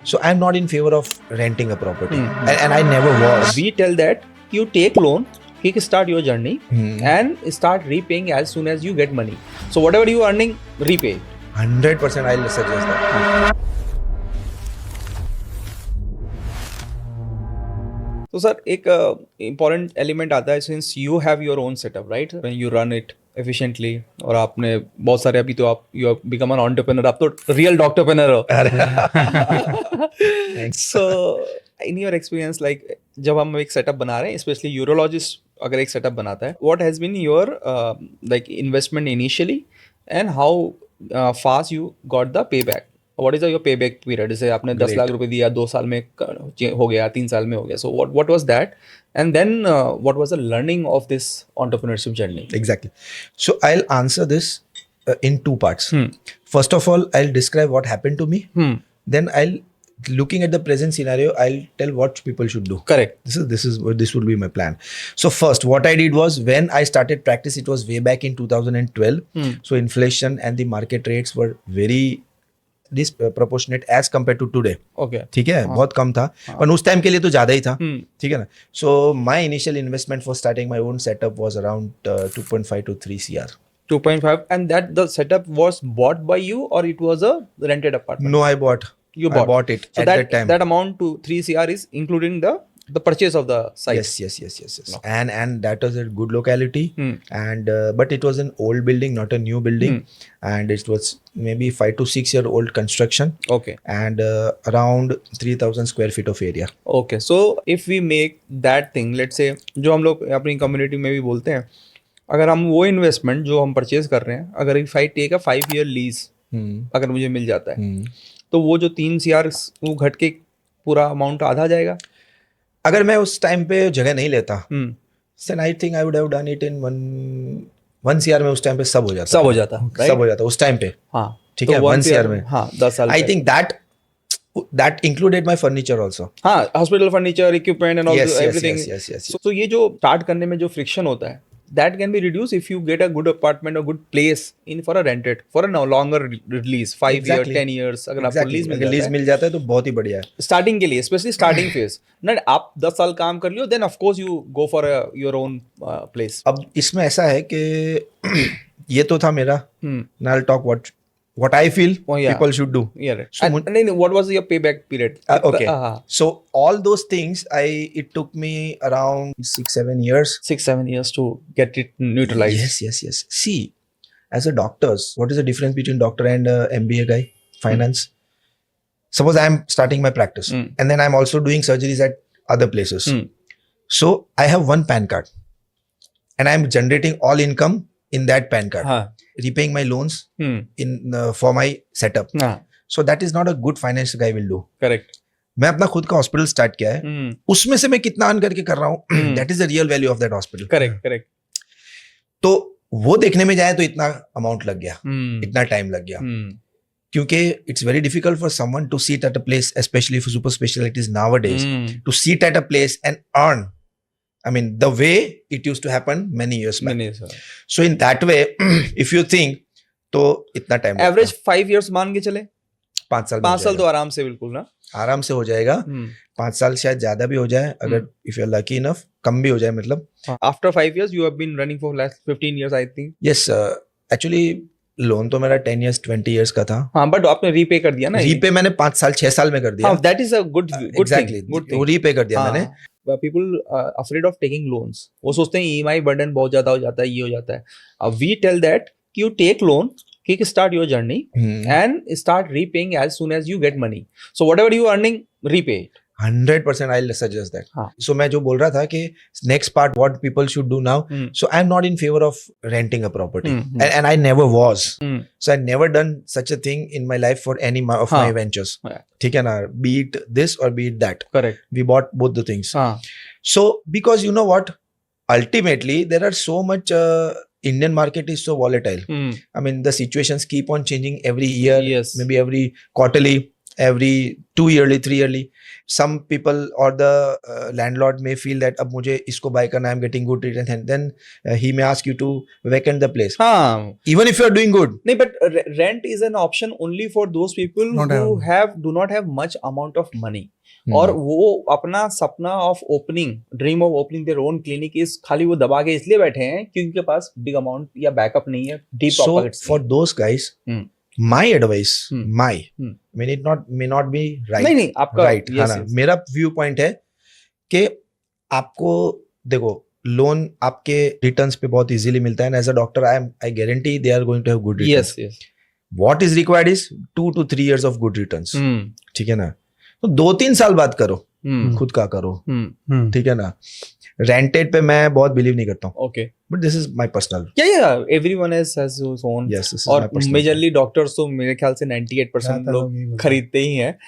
So I'm not in favor of renting a property, and I never was. We tell that you take loan, kickstart your journey, and start repaying as soon as you get money. So whatever you are earning, repay. 100% I'll suggest that. तो sir एक important element आता है since you have your own setup right when you run it efficiently और आपने बहुत सारे अभी तो आप you have become an entrepreneur आप तो रियल डॉक्टरप्रेन्योर हो सो इन योर एक्सपीरियंस लाइक जब हम एक सेटअप बना रहे हैं स्पेशली यूरोलॉजिस्ट अगर एक सेटअप बनाता है what has been your like investment initially and how fast you got the pay back what is your pay back period जैसे आपने 10 लाख रुपए दिया 2 साल में हो गया 3 साल में हो गया so what was that and then what was the learning of this entrepreneurship journey? Exactly. So I'll answer this in two parts. First of all, I'll describe what happened to me. Then looking at the present scenario, I'll tell what people should do. Correct. This would be my plan. So first, what I did was when I started practice, it was way back in 2012. So inflation and the market rates were very disproportionate as compared to today. Okay. ठीक है बहुत कम था पर उस time के लिए तो ज्यादा ही था ठीक है ना. So my initial investment for starting my own setup was around 2.5 to 3 CR. 2.5 and that the setup was bought by you or it was a rented apartment? No, I bought. I bought it so at that time. That amount to 3 CR is including the purchase of the site. Yes. No. And that was a good locality. And but it was an old building, not a new building. And it was maybe 5 to 6 year old construction. Okay. And around 3,000 square feet of area. Okay. So if we make that thing, let's say जो हम लोग अपनी community में भी बोलते हैं अगर हम वो इन्वेस्टमेंट जो हम परचेज कर रहे हैं अगर if I take a 5 year lease अगर मुझे मिल जाता है तो वो जो 3 CR वो घट के पूरा अमाउंट आधा जाएगा. अगर मैं उस टाइम पे जगह नहीं लेता then I think I would have done it in one CR में उस टाइम पे सब हो जाता उस टाइम पे. हाँ ठीक है 1 CR में. हाँ 10 साल. I think that included my furniture also. हाँ hospital furniture equipment and all everything. Yes. So ये जो स्टार्ट करने में जो फ्रिक्शन होता है that can be reduced if you get a good apartment or good place in for a rented for a longer release 5 years 10 years अगर आपको lease मिल जाता है तो बहुत ही बढ़िया है स्टार्टिंग के लिए स्पेशली स्टार्टिंग फेज ना आप 10 साल काम कर लियो then of course you go for your own place. अब इसमें ऐसा है कि ये तो था मेरा now I'll talk what I feel people should do. Yeah, right. So, and what was your payback period? Okay. So all those things it took me around 6-7 years. 6-7 years to get it neutralized. Yes. See, as a doctors, what is the difference between doctor and MBA guy? Finance. Suppose I am starting my practice and then I am also doing surgeries at other places. So I have one PAN card and I am generating all income in that PAN card. Repaying my loans for my setup. So that is not a good finance guy will do. Correct. मैं अपना खुद का hospital start किया है उसमें से मैं कितना अर्न करके कर रहा हूँ that is the real value of that hospital. Correct. तो वो देखने में जाए तो इतना अमाउंट लग गया इतना टाइम लग गया क्योंकि it's very difficult for someone to sit at a place specially for super specialities nowadays to sit at a place and earn. I mean, the way it used to happen many years back. So in that way, if you think, तो इतना time average 5 years मान के चले 5 साल 5 साल तो आराम से बिल्कुल ना आराम से हो जाएगा. 5 साल शायद ज्यादा भी हो जाए अगर if you are lucky enough कम भी हो जाए मतलब. After 5 years you have been running for last 15 years I think. Yes, actually loan तो मेरा 10 years 20 years का था. हाँ बट आपने रीपे कर दिया ना. रीपे मैंने 5 साल 6 साल में कर दिया. That is a good exactly वो रीपे कर दिया मैंने. People are afraid of taking loans. वो सोचते हैं EMI burden बहुत ज्यादा हो जाता है ये हो जाता है. We tell that you take loan, kickstart your journey and start repaying as soon as you get money. So whatever you are earning, repay it. 100% I'll suggest that. So मैं जो बोल रहा था कि next part what people should do now. So I'm not in favor of renting a property and I never was. So I never done such a thing in my life for any of my ventures. ठीक है ना be it this or be it that. Correct. We bought both the things. So because you know what ultimately there are so much Indian market is so volatile. I mean the situations keep on changing every year. Yes. Maybe every quarterly. every 2 yearly 3 yearly. Some people or the landlord may feel that अब मुझे इसको buy करना, I'm getting good returns, and then he may ask you to vacate the place हाँ even if you are doing good. नहीं, but rent is an option only for those people Not who do not have much amount of money. और वो अपना सपना of opening, dream of opening their own clinic is खाली वो दबा के इसलिए बैठे हैं क्योंकि उनके पास बिग अमाउंट या बैकअप नहीं है, deep So pockets. for those guys, my advice, Hmm. may not be right. नहीं आपका right, हाँ ना, मेरा व्यू पॉइंट है कि आपको देखो लोन आपके रिटर्न्स पे बहुत इजीली मिलता है, as a doctor I guarantee they are going to have good returns. Yes yes what is required is 2 to 3 years of good returns. ठीक है ना, तो 2-3 साल बाद करो, खुद का करो. ठीक है ना. रेंटेड पे मैं बहुत बिलीव नहीं करता हूँ, okay, but this is my personal. या everyone has his own, yes, और मेजरली डॉक्टर्स तो मेरे ख्याल से 98% लोग खरीदते ही हैं.